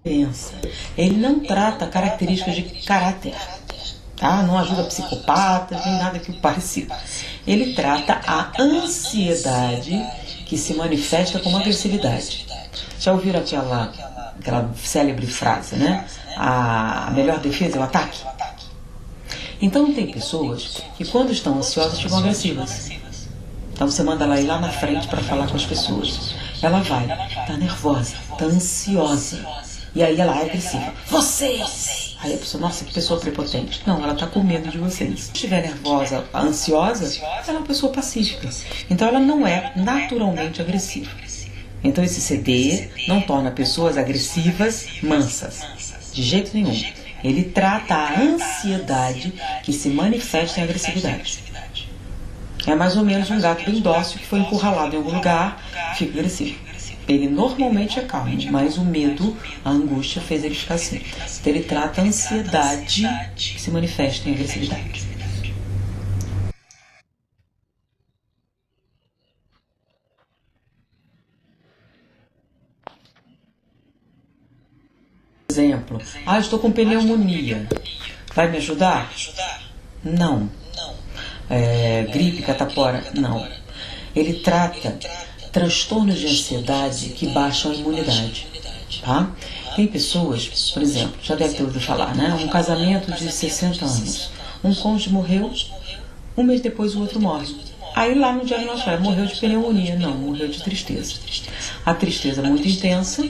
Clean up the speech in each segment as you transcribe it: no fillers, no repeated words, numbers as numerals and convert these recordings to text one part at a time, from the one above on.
Pensa. Ele não trata características de caráter, tá? Não ajuda psicopatas, nem nada que o parecido. Ele trata a ansiedade que se manifesta como agressividade. Já ouviram aquela célebre frase, né? A melhor defesa é o ataque. Então tem pessoas que quando estão ansiosas ficam agressivas. Então você manda ela ir lá na frente para falar com as pessoas. Ela vai, tá nervosa, tá ansiosa. E aí ela é agressiva. Vocês! Aí a pessoa, nossa, que pessoa prepotente. Não, ela tá com medo de vocês. Se estiver nervosa, ansiosa, ela é uma pessoa pacífica. Então ela não é naturalmente agressiva. Então esse CD não torna pessoas agressivas mansas. De jeito nenhum. Ele trata a ansiedade que se manifesta em agressividade. É mais ou menos um gato bem dócil que foi encurralado em algum lugar, fica agressivo. Ele normalmente é calmo, mas o medo, a angústia fez ele ficar assim. Então ele trata a ansiedade que se manifesta em agressividade. Exemplo, estou com pneumonia. Vai me ajudar? Não. Gripe, catapora? Não. Ele trata transtornos de ansiedade que baixam a imunidade, tá? Tem pessoas, por exemplo, já deve ter ouvido falar, né? Um casamento de 60 anos. Um cônjuge morreu, um mês depois o outro morre. Aí lá no diagnóstico, morreu de pneumonia. Não, morreu de tristeza. A tristeza muito intensa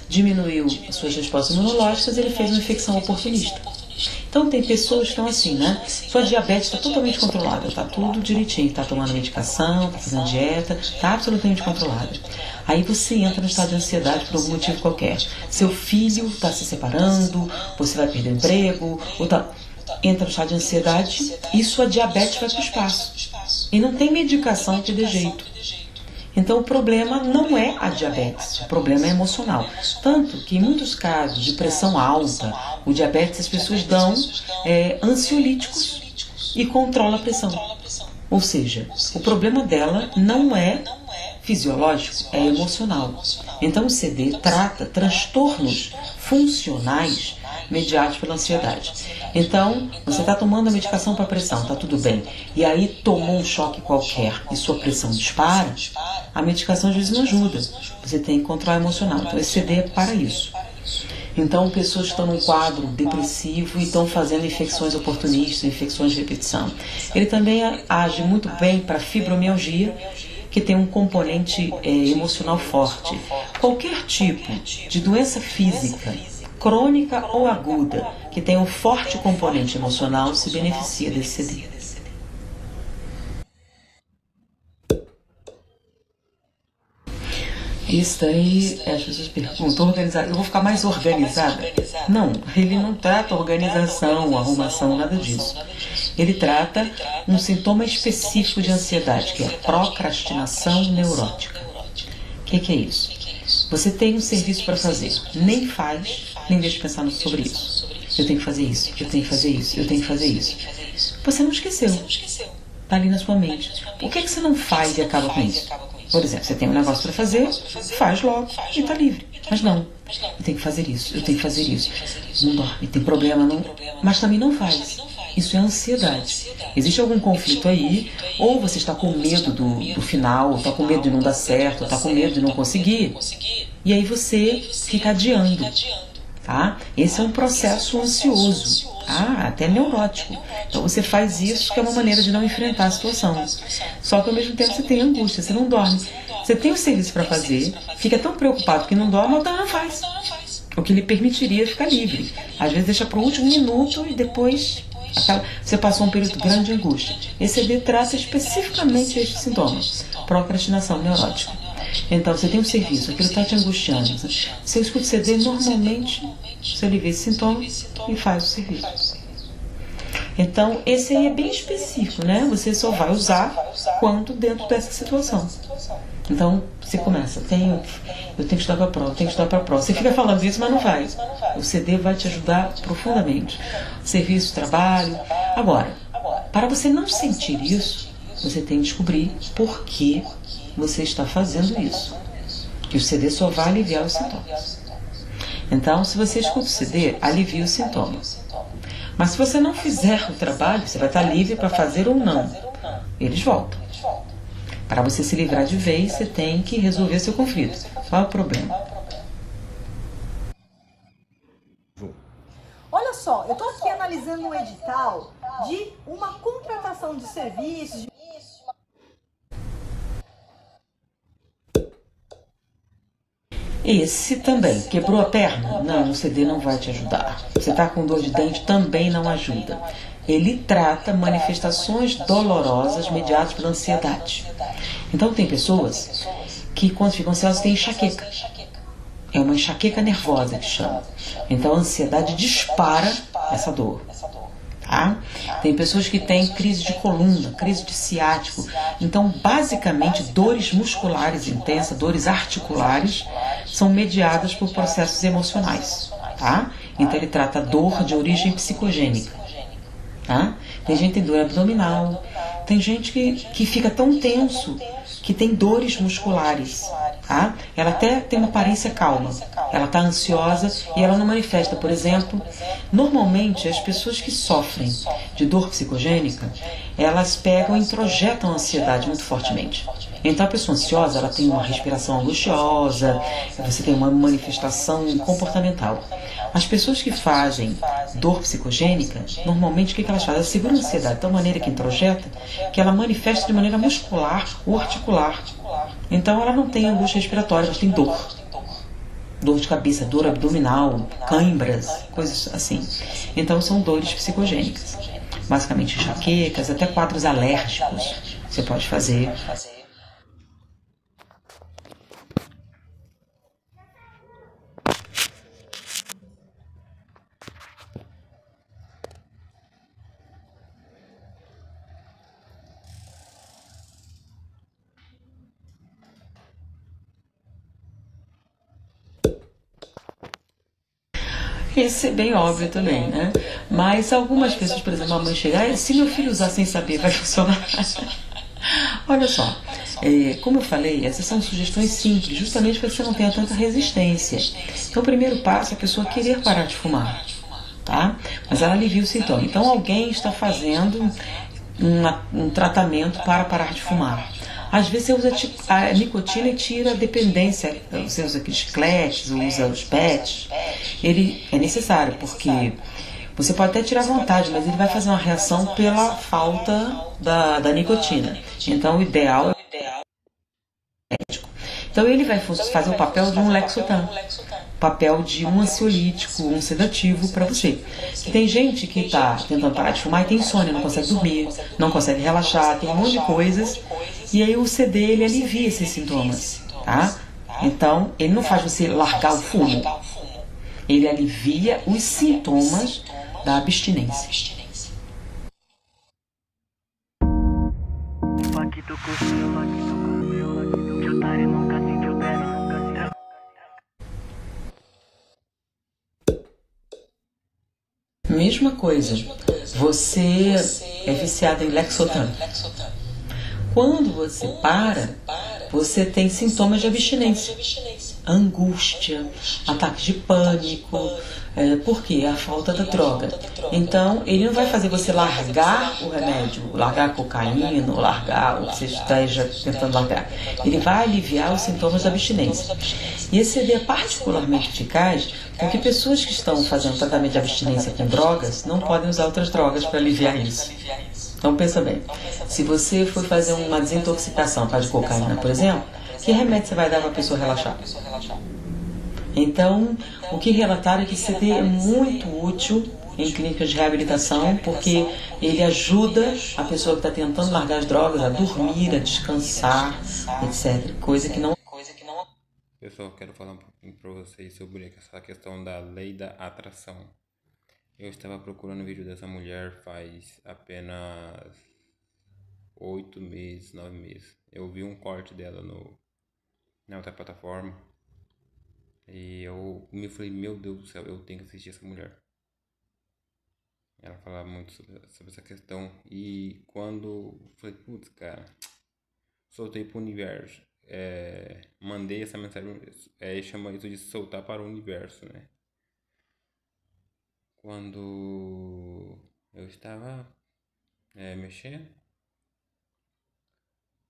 diminuiu as suas respostas imunológicas e ele fez uma infecção oportunista. Então tem pessoas que estão assim, né? Sua diabetes está totalmente controlada, está tudo direitinho, está tomando medicação, está fazendo dieta, está absolutamente controlada. Aí você entra no estado de ansiedade por algum motivo qualquer. Seu filho está se separando, você vai perder o emprego, entra no estado de ansiedade e sua diabetes vai para o espaço. E não tem medicação que dê jeito. Então o problema não é a diabetes, o problema é emocional. Tanto que em muitos casos de pressão alta, o diabetes, as pessoas dão ansiolíticos e controla a pressão. Ou seja, o problema dela não é fisiológico, é emocional. Então o CD trata transtornos funcionais mediados pela ansiedade. Então, você está tomando a medicação para pressão, está tudo bem. E aí tomou um choque qualquer e sua pressão dispara, a medicação às vezes não ajuda. Você tem que controlar emocional. Então esse CD é para isso. Então pessoas que estão num quadro depressivo e estão fazendo infecções oportunistas, infecções de repetição. Ele também age muito bem para fibromialgia, que tem um componente emocional forte. Qualquer tipo de doença física, crônica ou aguda, que tem um forte componente emocional, se beneficia desse CD. Isso daí, as pessoas perguntam, eu vou ficar mais organizada? Não, ele não trata organização, arrumação, nada disso. Ele trata um sintoma específico de ansiedade, que é procrastinação neurótica. O que é isso? Você tem um serviço para fazer, nem faz, nem deixa de pensar sobre isso. Eu tenho que fazer isso, eu tenho que fazer isso, eu tenho que fazer isso. Você não esqueceu, está ali na sua mente. Por que você não faz e acaba com isso? Por exemplo, você tem um negócio para fazer, faz logo e está livre. Mas não, eu tenho que fazer isso, eu tenho que fazer isso. Não dorme, tem problema, não, mas também não faz. Isso é ansiedade. Existe algum conflito aí, ou você está com medo do final, está com medo de não dar certo, está com medo de não conseguir, e aí você fica adiando. Tá? Esse é um processo ansioso, até neurótico. Então você faz isso, que é uma maneira de não enfrentar a situação. Só que ao mesmo tempo você tem angústia, você não dorme. Você tem o serviço para fazer, fica tão preocupado que não dorme, então não faz. O que lhe permitiria ficar livre. Às vezes deixa para o último minuto e depois você passou um período grande de angústia. Esse CD trata especificamente este sintoma, procrastinação neurótica. Então você tem um serviço, aquilo está te angustiando. Você escuta o CD, normalmente você alivia esse sintoma e faz o serviço. Então esse aí é bem específico, né? Você só vai usar quando dentro dessa situação. Então você começa, eu tenho que estudar para a prova, eu tenho que estudar para a prova. Você fica falando isso, mas não faz. O CD vai te ajudar profundamente. Serviço, trabalho. Agora, para você não sentir isso, você tem que descobrir por que você está fazendo isso. Que o CD só vai aliviar os sintomas. Então, se você escuta o CD, alivia o sintoma. Mas se você não fizer o trabalho, você vai estar livre para fazer ou não. Eles voltam. Para você se livrar de vez, você tem que resolver seu conflito. Qual é o problema? Olha só, eu estou aqui analisando um edital de uma contratação de serviços. Esse também. Quebrou a perna? Não, o CD não vai te ajudar. Você está com dor de dente? Também não ajuda. Ele trata manifestações dolorosas mediadas pela ansiedade. Então, tem pessoas que, quando ficam ansiosas, têm enxaqueca. É uma enxaqueca nervosa que chama. Então, a ansiedade dispara essa dor. Tá? Tem pessoas que têm crise de coluna, crise de ciático. Então, basicamente, dores musculares intensas, dores articulares, são mediadas por processos emocionais. Tá? Então, ele trata dor de origem psicogênica. Tá? Tem gente que tem dor abdominal, tem gente que fica tão tenso que tem dores musculares. Tá? Ela até tem uma aparência calma, ela está ansiosa e ela não manifesta. Por exemplo, normalmente as pessoas que sofrem de dor psicogênica, elas pegam e introjetam a ansiedade muito fortemente. Então a pessoa ansiosa, ela tem uma respiração angustiosa, você tem uma manifestação comportamental. As pessoas que fazem dor psicogênica, normalmente o que elas fazem? Elas seguram a ansiedade de tal maneira que introjeta, que ela manifesta de maneira muscular ou articular. Então ela não tem angústia respiratória, mas tem dor. Dor de cabeça, dor abdominal, cãibras, coisas assim. Então são dores psicogênicas. Basicamente enxaquecas, até quadros alérgicos você pode fazer. Esse é bem óbvio também, né? Mas algumas pessoas, por exemplo, a mãe chegar, se meu filho usar sem saber, vai funcionar? Olha só, como eu falei, essas são sugestões simples, justamente para que você não tenha tanta resistência. Então, o primeiro passo é a pessoa querer parar de fumar, tá? Mas ela alivia o sintoma. Então, alguém está fazendo um tratamento para parar de fumar. Às vezes você usa a nicotina e tira a dependência. Você usa aqueles chicletes, usa os pets. Ele é necessário, porque você pode até tirar à vontade, mas ele vai fazer uma reação pela falta da nicotina. Então o ideal é o médico. Então ele vai fazer o papel de um Lexotan, papel de um ansiolítico, um sedativo para você. E tem gente que está tentando parar de fumar e tem insônia, não consegue dormir, não consegue relaxar, tem um monte de coisas. E aí o CD ele alivia esses sintomas, tá? Então ele não faz você largar o fumo, ele alivia os sintomas da abstinência. Mesma coisa, você é viciado em Lexotan. Quando você para, você tem sintomas de abstinência, angústia, ataques de pânico. Por quê? A falta da droga. Então, ele não vai fazer você largar o remédio, largar a cocaína, ou largar o que você esteja tentando largar. Ele vai aliviar os sintomas da abstinência. E esse CD é particularmente eficaz porque pessoas que estão fazendo tratamento de abstinência com drogas não podem usar outras drogas para aliviar isso. Então pensa bem, se você for fazer uma desintoxicação para de cocaína, por exemplo, que remédio você vai dar para a pessoa relaxar? Então, o que relataram é que esse CD é muito útil em clínicas de reabilitação, porque ele ajuda a pessoa que está tentando largar as drogas a dormir, a descansar, etc. Coisa que não... Pessoal, quero falar um pouquinho para vocês sobre essa questão da lei da atração. Eu estava procurando o vídeo dessa mulher faz apenas 8 meses, 9 meses. Eu vi um corte dela na outra plataforma e eu me falei, meu Deus do céu, eu tenho que assistir essa mulher. Ela falava muito sobre essa questão e quando eu falei, putz, cara, soltei pro universo, mandei essa mensagem, chama isso de soltar para o universo, né? quando eu estava mexendo,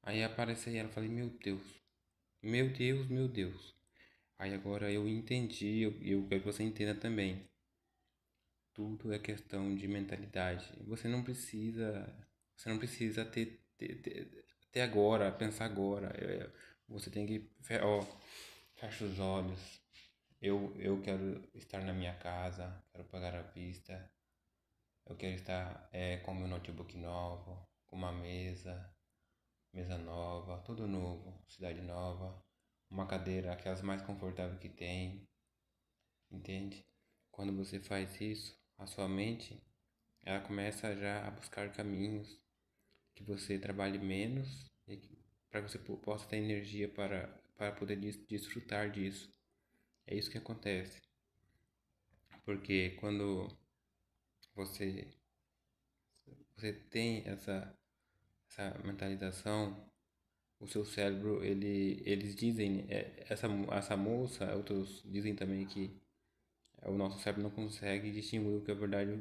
aí apareceu ela, eu falei, meu Deus, meu Deus, meu Deus. Aí agora eu entendi, eu quero que você entenda também. Tudo é questão de mentalidade. Você não precisa ter agora, pensar agora. Você tem que, fecha os olhos. Eu quero estar na minha casa, quero pagar à vista. Eu quero estar com meu notebook novo, com uma mesa nova, tudo novo, cidade nova, uma cadeira, aquelas mais confortáveis que tem, entende? Quando você faz isso, a sua mente, ela começa já a buscar caminhos que você trabalhe menos e para que você possa ter energia para poder desfrutar disso. É isso que acontece. Porque quando você tem essa mentalização, o seu cérebro, eles dizem, essa moça, outros dizem também que o nosso cérebro não consegue distinguir o que é verdade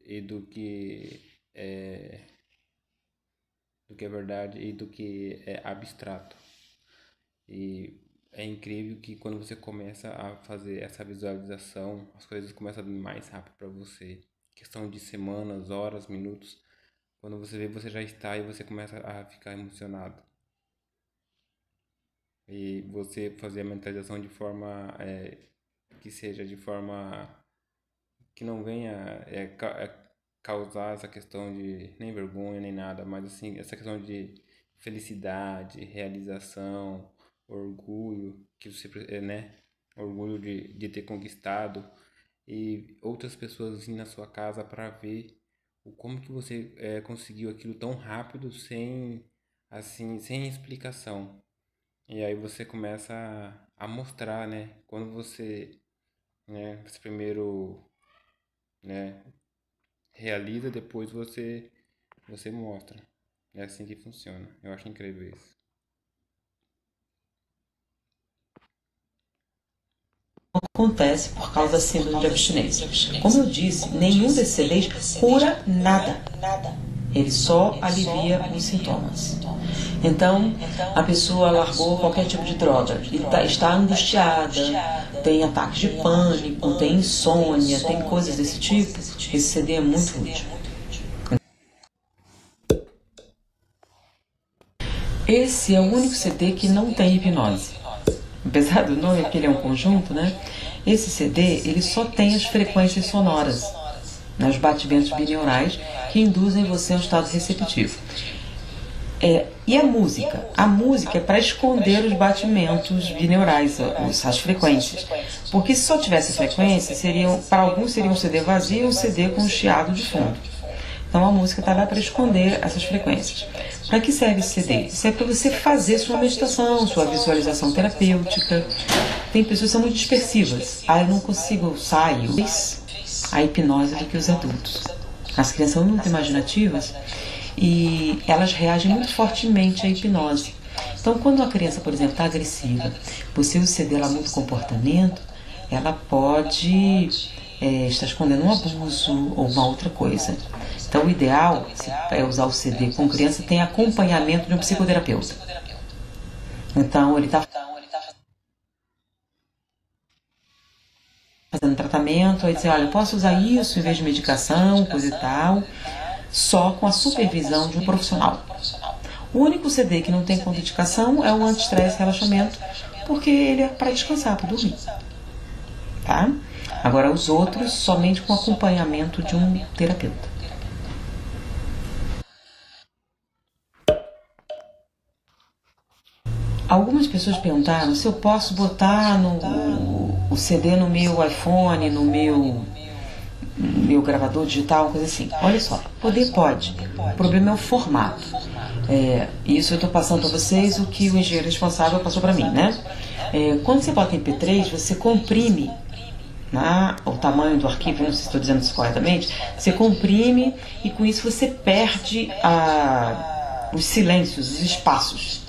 e do que é verdade e do que é abstrato. E é incrível que quando você começa a fazer essa visualização, as coisas começam a vir mais rápido para você. Questão de semanas, horas, minutos. Quando você vê, você já está e você começa a ficar emocionado. E você fazer a mentalização de forma que seja de forma que não venha causar essa questão de nem vergonha nem nada, mas assim, essa questão de felicidade, realização, orgulho, que você, orgulho de ter conquistado e outras pessoas virem na sua casa para ver como que você conseguiu aquilo tão rápido sem explicação. E aí você começa a mostrar, né? Quando você primeiro, realiza, depois você mostra. É assim que funciona. Eu acho incrível isso. Acontece por causa da síndrome de abstinência. Como eu disse, nenhum desses CDs cura nada. Ele só alivia os sintomas. Então, a pessoa largou qualquer tipo de droga e está angustiada, tem ataques de pânico, tem insônia, tem coisas desse tipo. Esse CD é muito útil. Esse é o único CD que não tem hipnose. Apesar do nome, que ele é um conjunto, né? Esse CD, ele só tem as frequências sonoras, os batimentos bineurais que induzem você a um estado receptivo. E a música? A música é para esconder os batimentos bineurais, as frequências. Porque se só tivesse frequência, para alguns seria um CD vazio e um CD com um chiado de fundo. Então a música está lá para esconder essas frequências. Para que serve esse CD? Isso é para você fazer sua meditação, sua visualização terapêutica. Tem pessoas que são muito dispersivas. Eu não consigo sair a hipnose do que os adultos. As crianças são muito imaginativas e elas reagem muito fortemente à hipnose. Então, quando a criança, por exemplo, está agressiva, você exceder ela muito comportamento, ela pode estar escondendo um abuso ou uma outra coisa. Então, o ideal é usar o CD com criança, tem acompanhamento de um psicoterapeuta. Então, ele está fazendo tratamento, aí dizer, olha, posso usar isso em vez de medicação, coisa e tal, só com a supervisão de um profissional. O único CD que não tem contraindicação é o anti-estresse e relaxamento, porque ele é para descansar, para dormir. Tá? Agora, os outros, somente com acompanhamento de um terapeuta. Algumas pessoas perguntaram se eu posso botar o CD no meu iPhone, no meu gravador digital, coisa assim. Olha só, poder pode. O problema é o formato. Isso eu estou passando para vocês o que o engenheiro responsável passou para mim, né? Quando você bota em MP3, você comprime o tamanho do arquivo, não sei se estou dizendo isso corretamente, você comprime e com isso você perde os silêncios, os espaços.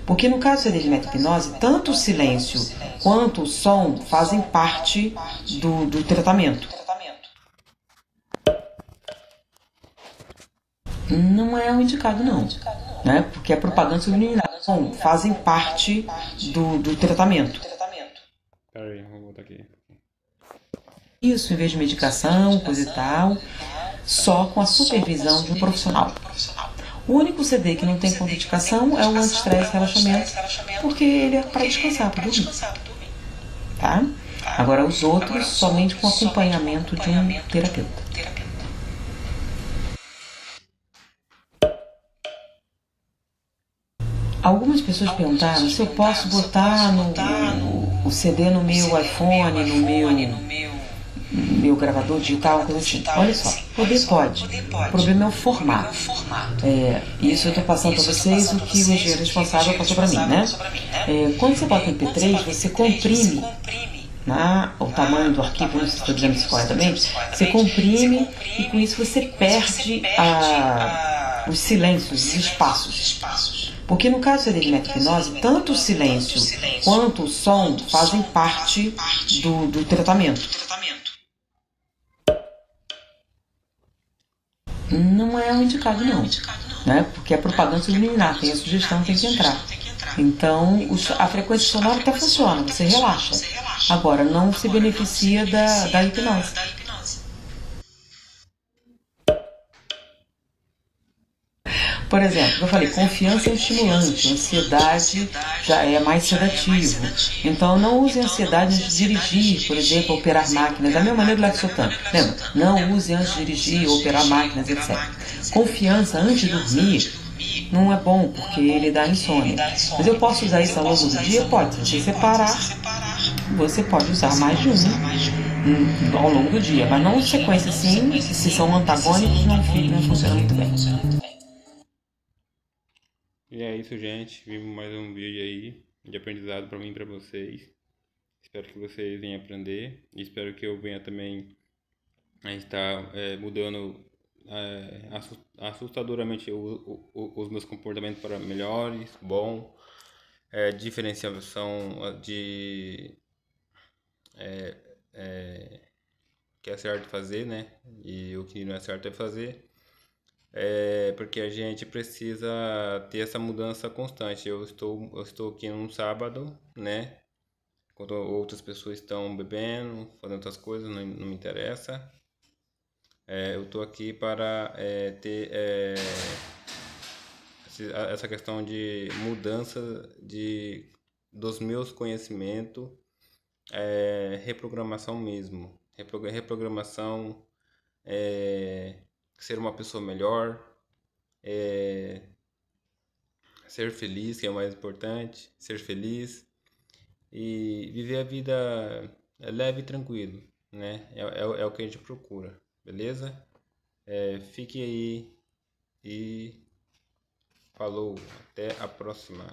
Porque no caso do CD de meta-hipnose, tanto o silêncio quanto o som fazem parte do tratamento. Não é o indicado, não, né? Porque a propaganda subliminar fazem parte do tratamento. Peraí, vou botar aqui. Isso, em vez de medicação, coisa e tal, só com a supervisão de um profissional. O único CD que não tem contraindicação é o anti-estresse e relaxamento, porque ele é para descansar, para dormir. Tá? Agora, os outros, somente com acompanhamento de um terapeuta. Algumas pessoas perguntaram se eu posso botar o CD no meu iPhone, no meu gravador digital, coisa assim. Olha só, poder pode. O problema é o formato. Isso eu estou passando para vocês o que o engenheiro responsável passou para mim, né? Quando você bota MP3, você comprime o tamanho do arquivo, não sei se estou dizendo isso corretamente, você comprime e com isso você perde os silêncios, os espaços. Porque no caso da meta-hipnose, tanto o silêncio quanto o som fazem parte do tratamento. Não é o indicado, não, né? Porque a propaganda subliminar, tem a sugestão, tem que entrar. Então, a frequência sonora até funciona, você relaxa. Agora, não se beneficia da hipnose. Por exemplo, eu falei, confiança é um estimulante, ansiedade já é mais sedativo. Então, não use ansiedade antes de dirigir, por exemplo, operar máquinas. Da mesma maneira do Lexotan. Lembra? Não use antes de dirigir, operar máquinas, etc. Confiança antes de dormir não é bom, porque ele dá insônia. Mas eu posso usar isso ao longo do dia? Pode. Se você separar, você pode usar mais de um ao longo do dia. Mas não em sequência assim, se são antagônicos, não funciona muito bem. E é isso, gente. Vimos mais um vídeo aí de aprendizado para mim e para vocês. Espero que vocês venham aprender. E espero que eu venha também a estar mudando assustadoramente os meus comportamentos para melhores, bom. Diferenciação de que é certo fazer, né? E o que não é certo é fazer. Porque a gente precisa ter essa mudança constante. Eu estou aqui num sábado, né? Quando outras pessoas estão bebendo, fazendo outras coisas, não me interessa. Eu estou aqui para ter essa questão de mudança dos meus conhecimentos, reprogramação mesmo. Reprogramação, ser uma pessoa melhor, ser feliz, que é o mais importante, ser feliz e viver a vida leve e tranquilo, né? É o que a gente procura, beleza? Fique aí e falou, até a próxima.